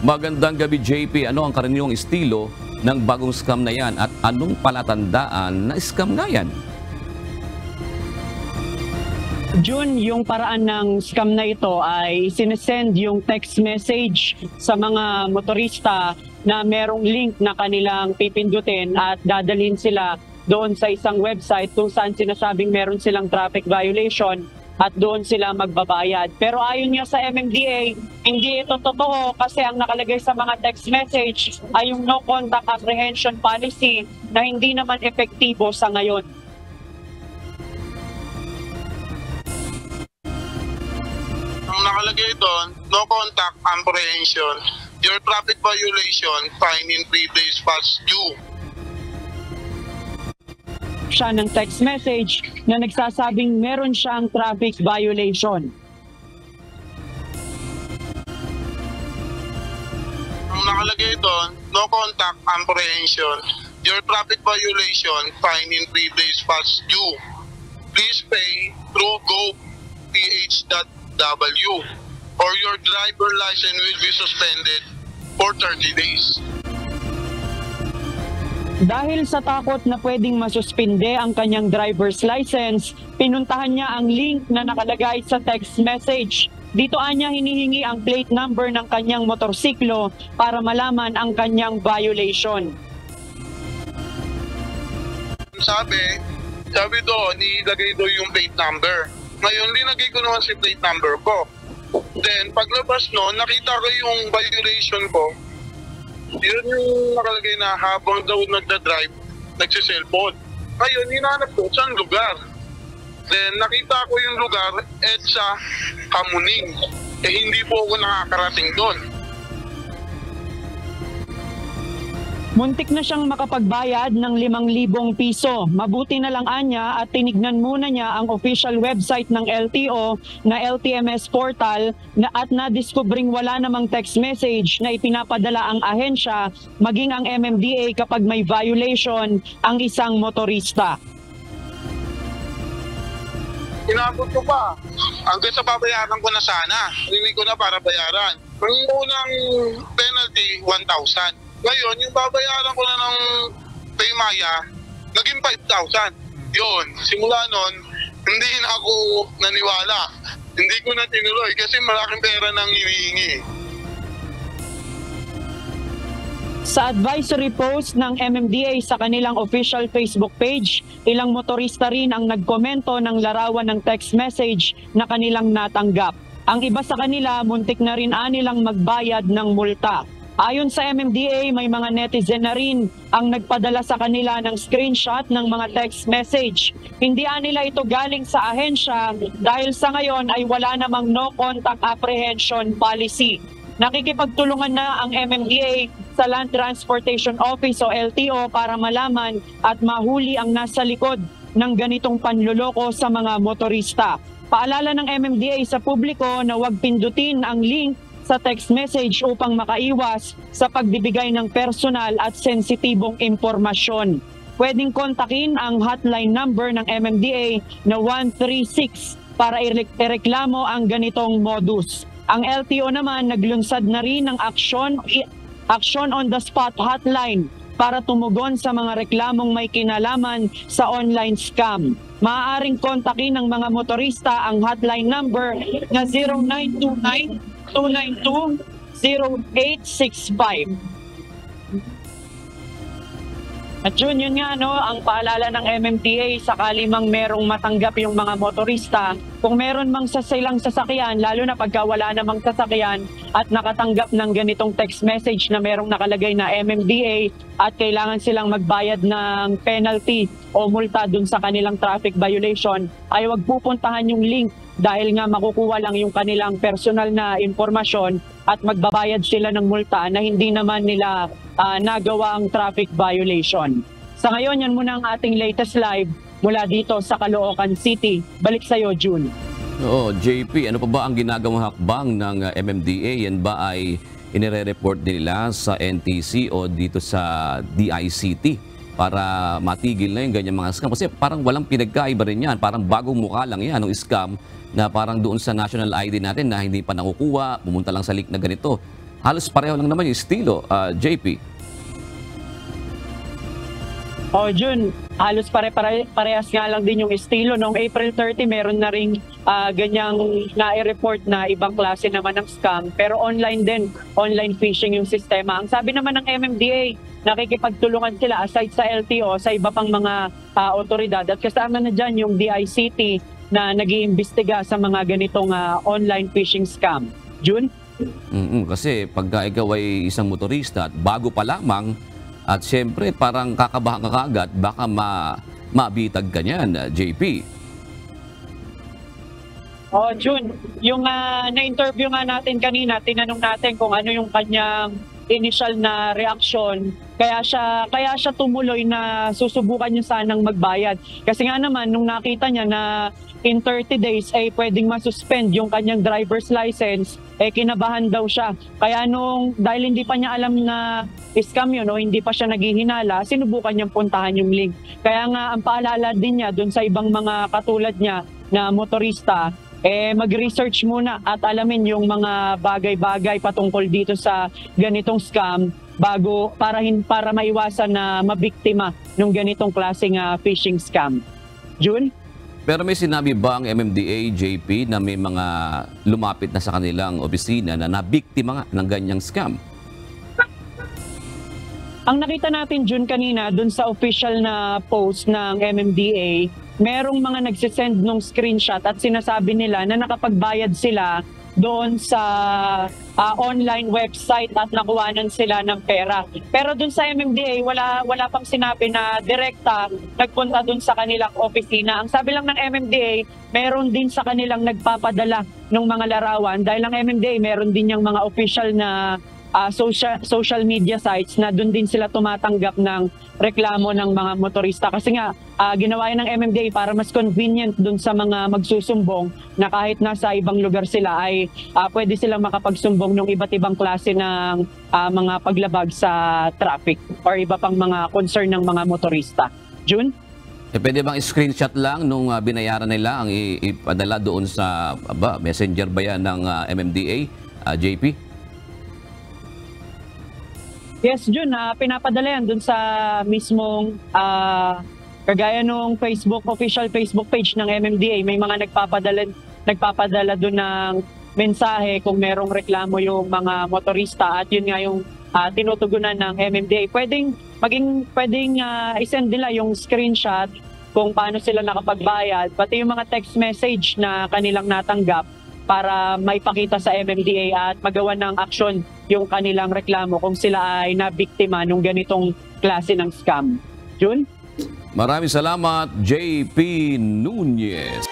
Magandang gabi, JP. Ano ang karaniwang estilo ng bagong scam na yan at anong palatandaan na scam nga yan? June, yung paraan ng scam na ito ay sinesend yung text message sa mga motorista na merong link na kanilang pipindutin at dadalhin sila doon sa isang website kung saan sinasabing meron silang traffic violation at doon sila magbabayad. Pero ayon nga sa MMDA, hindi ito totoo kasi ang nakalagay sa mga text message ay yung no contact apprehension policy na hindi naman epektibo sa ngayon. Ang nakalagay doon, no contact apprehension, your traffic violation, fine in 3 days past due. Siya ng text message na nagsasabing meron siyang traffic violation. Ang nakalagay doon, no contact apprehension, your traffic violation, fine in 3 days past due. Please pay through goph.w or your driver license will be suspended for 30 days. Dahil sa takot na pwedeng masuspinde ang kanyang driver's license, pinuntahan niya ang link na nakalagay sa text message. Dito anya hinihingi ang plate number ng kanyang motorsiklo para malaman ang kanyang violation. Sabi doon, ilagay doon yung plate number. Ngayon, linagay ko naman si plate number ko. Then, paglabas noon, nakita ko yung violation ko. Yun yung nakalagay na habang daw nagda-drive, nagsiselfone. Ngayon, hinanap ko saan lugar. Then, nakita ko yung lugar, EDSA Kamuning. Hindi po ako nakakarating doon. Muntik na siyang makapagbayad ng 5,000 piso. Mabuti na lang anya at tinignan muna niya ang official website ng LTO na LTMS portal at nadiskubring wala namang text message na ipinapadala ang ahensya maging ang MMDA kapag may violation ang isang motorista. Inabot ko pa. Hanggang sa babayaran ko na sana. Hindi ko na para bayaran. Ang unang penalty, 1,000. Ngayon, yung babayaran ko na ng Paymaya, naging 5,000. Yun, simula nun, hindi na ako naniwala. Hindi ko na tinuloy kasi malaking pera nang hinihingi. Sa advisory post ng MMDA sa kanilang official Facebook page, ilang motorista rin ang nagkomento ng larawan ng text message na kanilang natanggap. Ang iba sa kanila, muntik na rin anilang magbayad ng multa. Ayon sa MMDA, may mga netizen na rin ang nagpadala sa kanila ng screenshot ng mga text message. Hindi nila ito galing sa ahensya dahil sa ngayon ay wala namang no contact apprehension policy. Nakikipagtulungan na ang MMDA sa Land Transportation Office o LTO para malaman at mahuli ang nasa likod ng ganitong panloloko sa mga motorista. Paalala ng MMDA sa publiko na huwag pindutin ang link sa text message upang makaiwas sa pagbibigay ng personal at sensitibong impormasyon. Pwedeng kontakin ang hotline number ng MMDA na 136 para ireklamo ang ganitong modus. Ang LTO naman naglunsad na rin ng action on the spot hotline para tumugon sa mga reklamong may kinalaman sa online scam. Maaaring kontakin ng mga motorista ang hotline number na 0929-292-0865. At yun nga, ang paalala ng MMDA, sakali mang merong matanggap yung mga motorista, kung meron mang silang sasakyan, lalo na pagka wala namang sasakyan at nakatanggap ng ganitong text message na merong nakalagay na MMDA at kailangan silang magbayad ng penalty o multa dun sa kanilang traffic violation, ay wag pupuntahan yung link dahil nga makukuha lang yung kanilang personal na impormasyon at magbabayad sila ng multa na hindi naman nila nagawa ang traffic violation. Sa ngayon, yan muna ang ating latest live mula dito sa Caloocan City. Balik sa iyo, June. Oo, JP, ano pa ba ang ginagawang hakbang ng MMDA? Yan ba ay inire-report nila sa NTC o dito sa DICT para matigil na yung ganyan mga scam? Kasi parang walang pinagkaiba rin yan. Parang bagong mukha lang yan, ng scam na parang doon sa national ID natin na hindi pa nakukuha, pumunta lang sa link na ganito. halos pareho lang naman yung estilo, JP. Jun, halos parehas nga lang din yung estilo. Noong April 30, meron na ring ganyang na-report na ibang klase naman ng scam. Pero online din, online phishing yung sistema. Ang sabi naman ng MMDA, nakikipagtulungan sila aside sa LTO, sa iba pang mga otoridad. At kasama na dyan yung DICT na nag-iimbestiga sa mga ganitong online phishing scam. Jun? Kasi pagka ikaw ay isang motorista at bago pa lamang, at siyempre, parang kakabahan ka kaagad, baka mabitag ka niyan, JP. Jun, yung na-interview nga natin kanina, tinanong natin kung ano yung kanyang initial na reaction. Kaya siya tumuloy na susubukan niya sanang magbayad. Kasi nga naman, nung nakita niya na in 30 days ay pwedeng masuspend yung kanyang driver's license, kinabahan daw siya. Kaya dahil hindi pa niya alam na scam yun o hindi pa siya naghihinala, sinubukan niyang puntahan yung link. Kaya nga ang paalala din niya dun sa ibang mga katulad niya na motorista, mag-research muna at alamin yung mga bagay-bagay patungkol dito sa ganitong scam para maiwasan na mabiktima ng ganitong klaseng phishing scam. June? Pero may sinabi ba ang MMDA, JP, na may mga lumapit na sa kanilang opisina na nabiktima nga ng ganyang scam? Ang nakita natin, June, kanina, dun sa official na post ng MMDA, merong mga nagsisend ng screenshot at sinasabi nila na nakapagbayad sila doon sa online website at nakuhanan sila ng pera. Pero doon sa MMDA, wala pang sinabi na direkta nagpunta doon sa kanilang opisina. Ang sabi lang ng MMDA, meron din sa kanilang nagpapadala ng mga larawan dahil ang MMDA meron din yung mga official na social media sites na doon din sila tumatanggap ng reklamo ng mga motorista. Kasi nga, ginawa yan ng MMDA para mas convenient doon sa mga magsusumbong na kahit nasa ibang lugar sila ay pwede silang makapagsumbong ng iba't ibang klase ng mga paglabag sa traffic or iba pang mga concern ng mga motorista. June? Pwede bang screenshot lang nung binayaran nila ang ipadala doon sa messenger ba yan ng MMDA, JP? Yes, Jun, pinapadala yan dun sa mismong kagaya nung official Facebook page ng MMDA. May mga nagpapadala dun ng mensahe kung merong reklamo yung mga motorista at yun nga yung tinutugunan ng MMDA. Pwedeng isend nila yung screenshot kung paano sila nakapagbayad, pati yung mga text message na kanilang natanggap para maipakita sa MMDA at magawa ng aksyon yung kanilang reklamo kung sila ay nabiktima ng ganitong klase ng scam. June? Maraming salamat, JP Nunez.